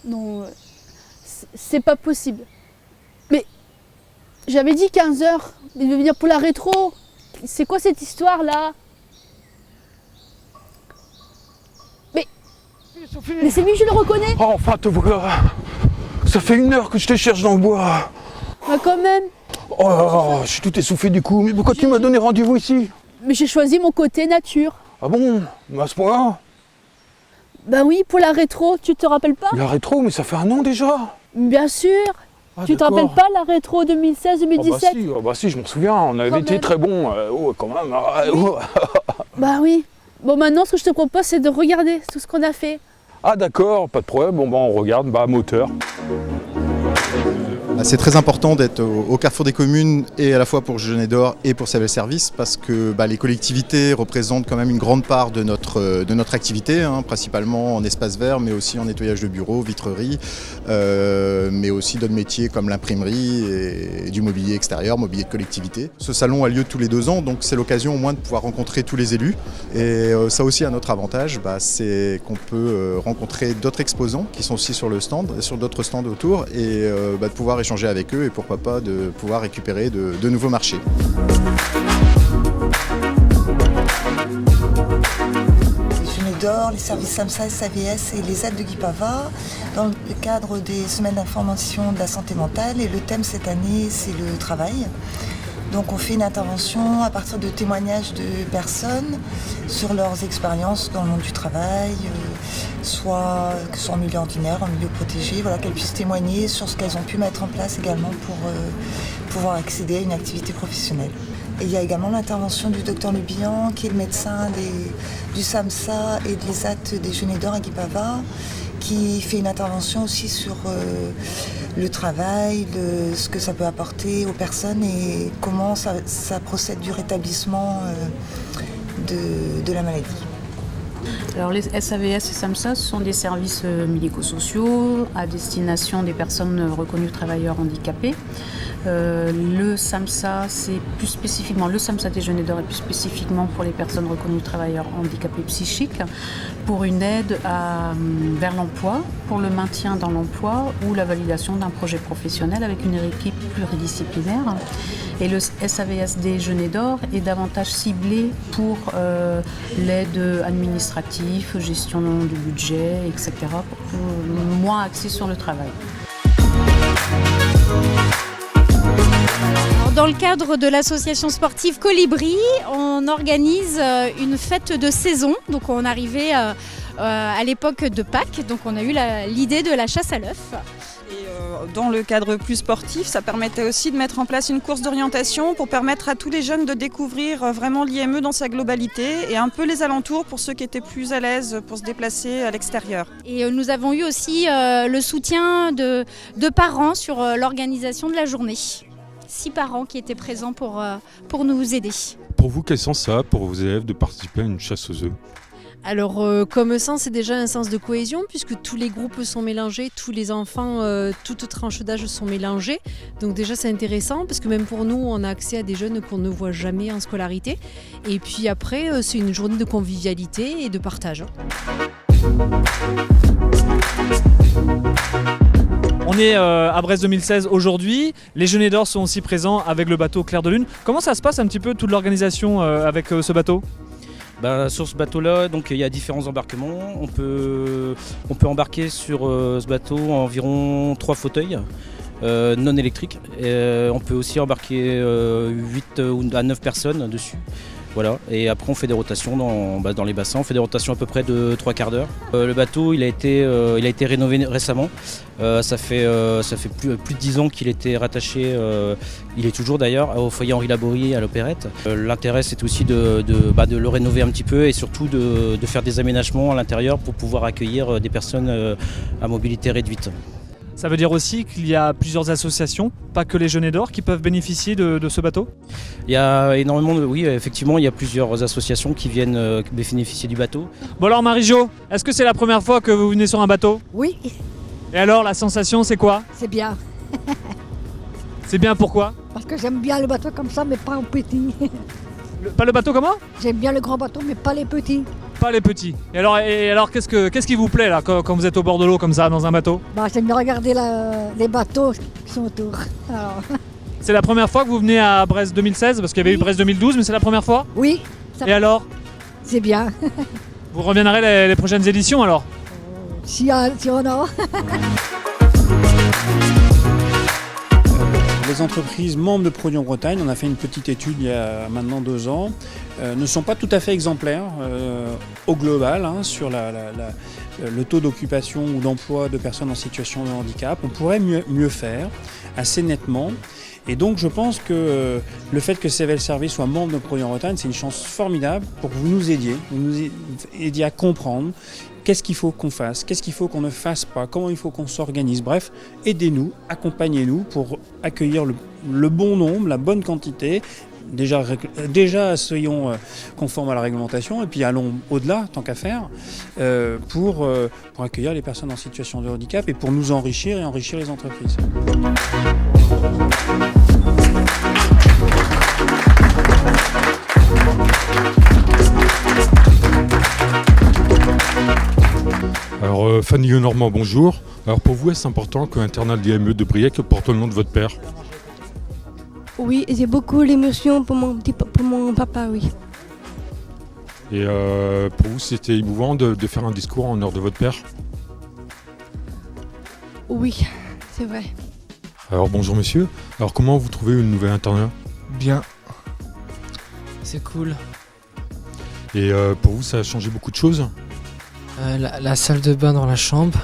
Non, c'est pas possible. Mais j'avais dit 15h, de venir pour la rétro. C'est quoi cette histoire-là? Mais c'est lui, je le reconnais. Oh, enfin te voilà. Ça fait 1 heure que je te cherche dans le bois. Mais quand même. Oh là là, je suis tout essoufflé du coup. Mais pourquoi tu m'as donné rendez-vous ici? Mais j'ai choisi mon côté nature. Ah bon? Mais à ce point-là? Ben oui, pour la rétro, tu te rappelles pas? La rétro, mais ça fait 1 an déjà. Bien sûr. Ah, Tu te d'accord. rappelles pas la rétro 2016-2017? Ah bah si, je m'en souviens, on avait Quand été même. très bons. Quand même. Bah oui. Bon, maintenant, ce que je te propose, c'est de regarder tout ce qu'on a fait. Ah d'accord, pas de problème. Bon bah on regarde, moteur. C'est très important d'être au carrefour des communes et à la fois pour Jeunet d'Or et pour Savel Service parce que les collectivités représentent quand même une grande part de notre activité, principalement en espace vert mais aussi en nettoyage de bureaux, vitrerie, mais aussi d'autres métiers comme l'imprimerie et du mobilier extérieur, mobilier de collectivité. Ce salon a lieu tous les 2 ans donc c'est l'occasion au moins de pouvoir rencontrer tous les élus et ça aussi a notre avantage, c'est qu'on peut rencontrer d'autres exposants qui sont aussi sur le stand, sur d'autres stands autour et de pouvoir échanger avec eux et pourquoi pas de pouvoir récupérer de nouveaux marchés. Les Jeunet d'Or, les services SAMSA, SAVS et les aides de Guy Pava dans le cadre des semaines d'information de la santé mentale et le thème cette année c'est le travail. Donc on fait une intervention à partir de témoignages de personnes sur leurs expériences dans le monde du travail, soit que ce soit en milieu ordinaire, en milieu protégé, qu'elles puissent témoigner sur ce qu'elles ont pu mettre en place également pour pouvoir accéder à une activité professionnelle. Et il y a également l'intervention du docteur Le Bihan, qui est le médecin du SAMSA et de l'ESAT des Jeunet d'Or à Guy Pava, qui fait une intervention aussi sur le travail, ce que ça peut apporter aux personnes et comment ça procède du rétablissement de la maladie. Alors les SAVS et SAMSA ce sont des services médico-sociaux à destination des personnes reconnues travailleurs handicapés. Le SAMSA, c'est plus spécifiquement, le SAMSA des Jeunet d'Or est plus spécifiquement pour les personnes reconnues travailleurs handicapés psychiques, pour une aide vers l'emploi, pour le maintien dans l'emploi ou la validation d'un projet professionnel avec une équipe pluridisciplinaire. Et le SAVS des Jeunet d'Or est davantage ciblé pour l'aide administrative, gestion du budget, etc., moins axé sur le travail. Dans le cadre de l'association sportive Colibri, on organise une fête de saison. Donc on arrivait à l'époque de Pâques, donc on a eu l'idée de la chasse à l'œuf. Et dans le cadre plus sportif, ça permettait aussi de mettre en place une course d'orientation pour permettre à tous les jeunes de découvrir vraiment l'IME dans sa globalité et un peu les alentours pour ceux qui étaient plus à l'aise pour se déplacer à l'extérieur. Et nous avons eu aussi le soutien de parents sur l'organisation de la journée. 6 parents qui étaient présents pour nous aider. Pour vous, quel sens ça a pour vos élèves de participer à une chasse aux œufs ? Alors comme sens, c'est déjà un sens de cohésion puisque tous les groupes sont mélangés, tous les enfants, toutes tranches d'âge sont mélangées. Donc déjà c'est intéressant parce que même pour nous, on a accès à des jeunes qu'on ne voit jamais en scolarité. Et puis après, c'est une journée de convivialité et de partage. On est à Brest 2016 aujourd'hui, les Jeunet d'Or sont aussi présents avec le bateau Clair de Lune. Comment ça se passe un petit peu toute l'organisation avec ce bateau ? Sur ce bateau-là, donc il y a différents embarquements. On peut embarquer sur ce bateau environ 3 fauteuils non électriques. On peut aussi embarquer 8 à 9 personnes dessus. Voilà. Et après on fait des rotations dans les bassins, on fait des rotations à peu près de 3 quarts d'heure. Le bateau il a été rénové récemment, ça fait plus de 10 ans qu'il était rattaché, il est toujours d'ailleurs au foyer Henri Laborie à l'Opérette. L'intérêt c'est aussi de le rénover un petit peu et surtout de faire des aménagements à l'intérieur pour pouvoir accueillir des personnes à mobilité réduite. Ça veut dire aussi qu'il y a plusieurs associations, pas que les Jeunet d'Or, qui peuvent bénéficier de ce bateau ? Il y a énormément oui, effectivement, il y a plusieurs associations qui viennent bénéficier du bateau. Bon alors Marie-Jo, est-ce que c'est la première fois que vous venez sur un bateau ? Oui. Et alors, la sensation, c'est quoi ? C'est bien. C'est bien pourquoi ? Parce que j'aime bien le bateau comme ça, mais pas en petit. Pas le bateau comment ? J'aime bien le grand bateau, mais pas les petits. Pas les petits. Et alors qu'est-ce qui vous plaît là quand vous êtes au bord de l'eau comme ça dans un bateau? J'aime bien regarder les bateaux qui sont autour. Alors... C'est la première fois que vous venez à Brest 2016 parce qu'il y avait eu Brest 2012, mais c'est la première fois? Oui. Et alors? C'est bien. Vous reviendrez les prochaines éditions alors? Si on a. Les entreprises membres de Produits en Bretagne, on a fait une petite étude il y a maintenant 2 ans, ne sont pas tout à fait exemplaires au global sur le taux d'occupation ou d'emploi de personnes en situation de handicap. On pourrait mieux faire, assez nettement. Et donc je pense que le fait que CVL Service soit membre de Produits en Bretagne, c'est une chance formidable pour que vous nous aidiez à comprendre qu'est-ce qu'il faut qu'on fasse, qu'est-ce qu'il faut qu'on ne fasse pas, comment il faut qu'on s'organise. Bref, aidez-nous, accompagnez-nous pour accueillir le bon nombre, la bonne quantité. Déjà soyons conformes à la réglementation et puis allons au-delà, tant qu'à faire, pour accueillir les personnes en situation de handicap et pour nous enrichir et enrichir les entreprises. Alors Fanny Lenormand, bonjour. Alors pour vous, est-ce important que l'internat de l'IME de Briec porte le nom de votre père? Oui, j'ai beaucoup l'émotion pour mon papa, oui. Et pour vous, c'était émouvant de faire un discours en honneur de votre père? Oui, c'est vrai. Alors bonjour monsieur. Alors comment vous trouvez une nouvelle internat? Bien. C'est cool. Et pour vous, ça a changé beaucoup de choses? La salle de bain dans la chambre,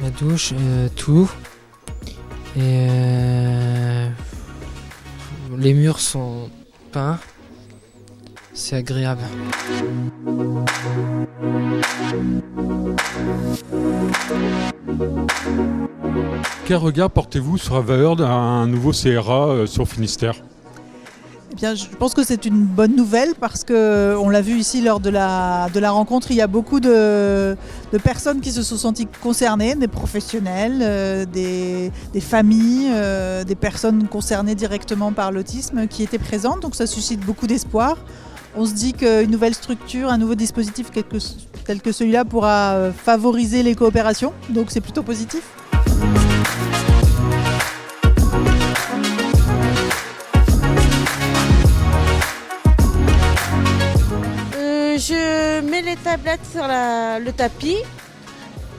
la douche, tout. Et les murs sont peints. C'est agréable. Quel regard portez-vous sur la valeur d'un nouveau CRA sur Finistère? Eh bien, je pense que c'est une bonne nouvelle parce qu'on l'a vu ici lors de la rencontre, il y a beaucoup de personnes qui se sont senties concernées, des professionnels, des familles, des personnes concernées directement par l'autisme qui étaient présentes, donc ça suscite beaucoup d'espoir. On se dit qu'une nouvelle structure, un nouveau dispositif tel que celui-là pourra favoriser les coopérations, donc c'est plutôt positif. Je mets les tablettes sur le tapis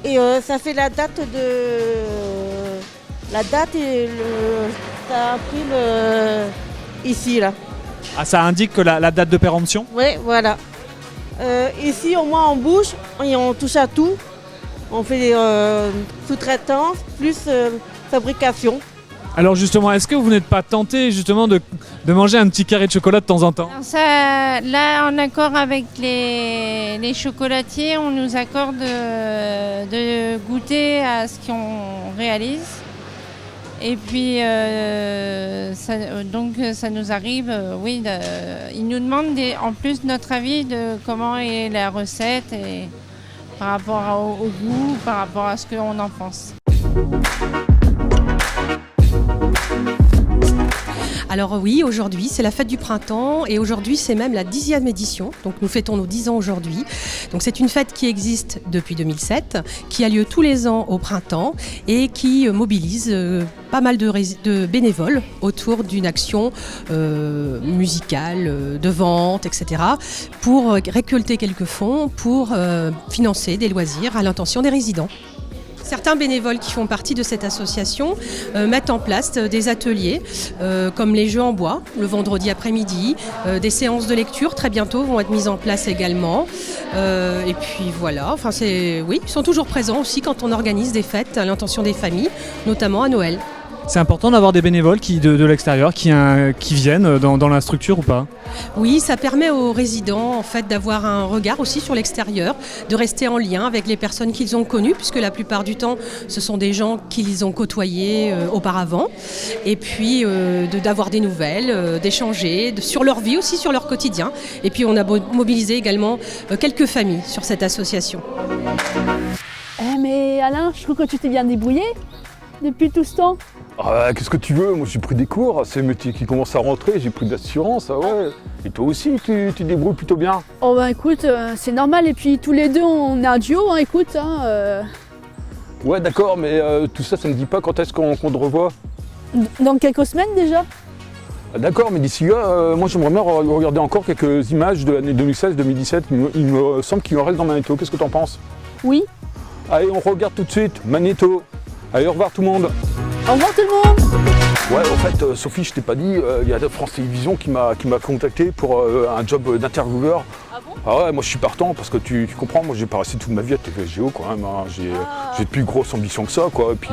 et ça fait la date et ça imprime ici là. Ah, ça indique que la date de péremption? Oui, voilà. Ici au moins on bouge et on touche à tout. On fait des sous-traitances plus fabrication. Alors justement, est-ce que vous n'êtes pas tenté justement de manger un petit carré de chocolat de temps en temps? Alors ça, là, en accord avec les chocolatiers, on nous accorde de goûter à ce qu'on réalise. Et puis, ça nous arrive, oui, ils nous demandent en plus notre avis de comment est la recette et par rapport au goût, par rapport à ce qu'on en pense. Alors oui, aujourd'hui c'est la fête du printemps et aujourd'hui c'est même la 10e édition, donc nous fêtons nos 10 ans aujourd'hui. Donc c'est une fête qui existe depuis 2007, qui a lieu tous les ans au printemps et qui mobilise pas mal de bénévoles autour d'une action musicale, de vente, etc. pour récolter quelques fonds pour financer des loisirs à l'intention des résidents. Certains bénévoles qui font partie de cette association mettent en place des ateliers comme les jeux en bois le vendredi après-midi, des séances de lecture très bientôt vont être mises en place également. Et puis voilà, enfin oui, ils sont toujours présents aussi quand on organise des fêtes à l'intention des familles, notamment à Noël. C'est important d'avoir des bénévoles de l'extérieur qui viennent dans la structure ou pas? Oui, ça permet aux résidents en fait, d'avoir un regard aussi sur l'extérieur, de rester en lien avec les personnes qu'ils ont connues, puisque la plupart du temps, ce sont des gens qu'ils ont côtoyés auparavant. Et puis d'avoir des nouvelles, d'échanger sur leur vie aussi, sur leur quotidien. Et puis on a mobilisé également quelques familles sur cette association. Mais Alain, je trouve que tu t'es bien débrouillé. depuis tout ce temps? Ah, qu'est-ce que tu veux? Moi j'ai pris des cours, c'est le métier qui commence à rentrer, j'ai pris de l'assurance, ah ouais. Et toi aussi, tu te débrouilles plutôt bien. Oh bah écoute, c'est normal, et puis tous les deux on est un duo, hein, écoute. Ouais d'accord, mais tout ça, ça me dit pas quand est-ce qu'on te revoit. Dans quelques semaines déjà. Ah, d'accord, mais d'ici là, moi j'aimerais bien regarder encore quelques images de l'année 2016-2017. Il me semble qu'il en reste dans Magnéto, qu'est-ce que t'en penses? Oui. Allez, on regarde tout de suite, Magnéto. Allez, au revoir tout le monde. Au revoir tout le monde. Ouais, en fait, Sophie, je t'ai pas dit, il y a France Télévisions qui m'a contacté pour un job d'intervieweur. Ah bon? Ah ouais, moi je suis partant parce que tu comprends, moi j'ai pas resté toute ma vie à TVGO quand même. Hein. J'ai de plus grosses ambitions que ça, quoi. Et puis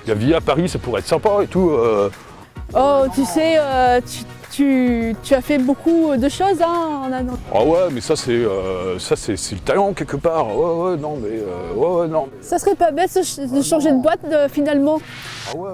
la vie à Paris, ça pourrait être sympa et tout. Oh, tu sais, tu as fait beaucoup de choses, hein. Ah ouais, mais ça c'est le talent quelque part. Ouais, non, mais ouais, non. Mais... Ça serait pas bête de changer de boîte finalement. Ah ouais.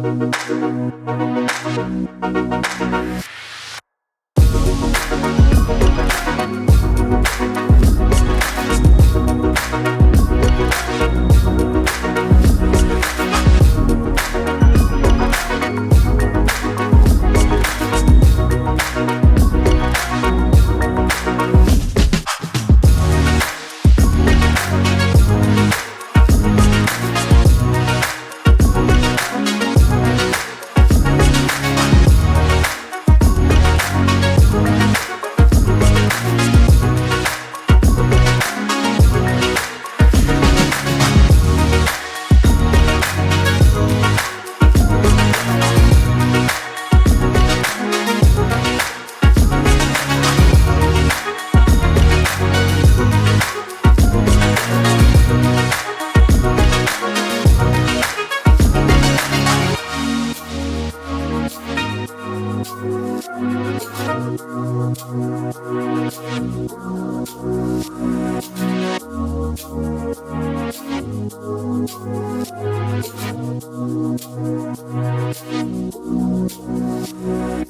Thank you.